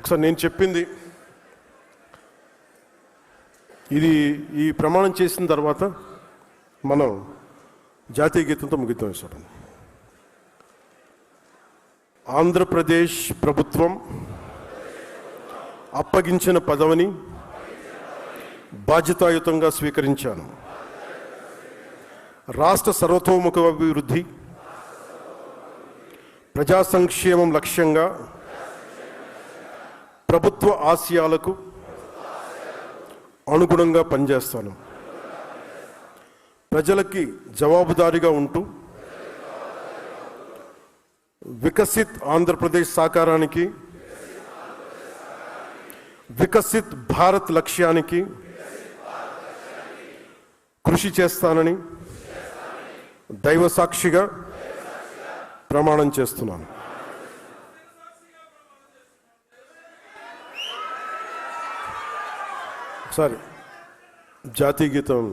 ఒకసారి నేను చెప్పింది ఇది ఈ ప్రమాణం చేసిన తర్వాత మనం జాతీయ గీతంతో ముగిద్దాం ఇస్తాం. ఆంధ్రప్రదేశ్ ప్రభుత్వం అప్పగించిన పదవిని బాధ్యతాయుతంగా స్వీకరించాను. రాష్ట్ర సర్వతోముఖ అభివృద్ధి, ప్రజా సంక్షేమం లక్ష్యంగా ప్రభుత్వ ఆశయాలకు అనుగుణంగా పనిచేస్తాను. ప్రజలకి జవాబుదారీగా ఉంటూ వికసిత్ ఆంధ్రప్రదేశ్ సాకారానికి, వికసిత్ భారత్ లక్ష్యానికి కృషి చేస్తానని దైవ సాక్షిగా ప్రమాణం చేస్తున్నాను. ఒకసారి జాతీయ గీతం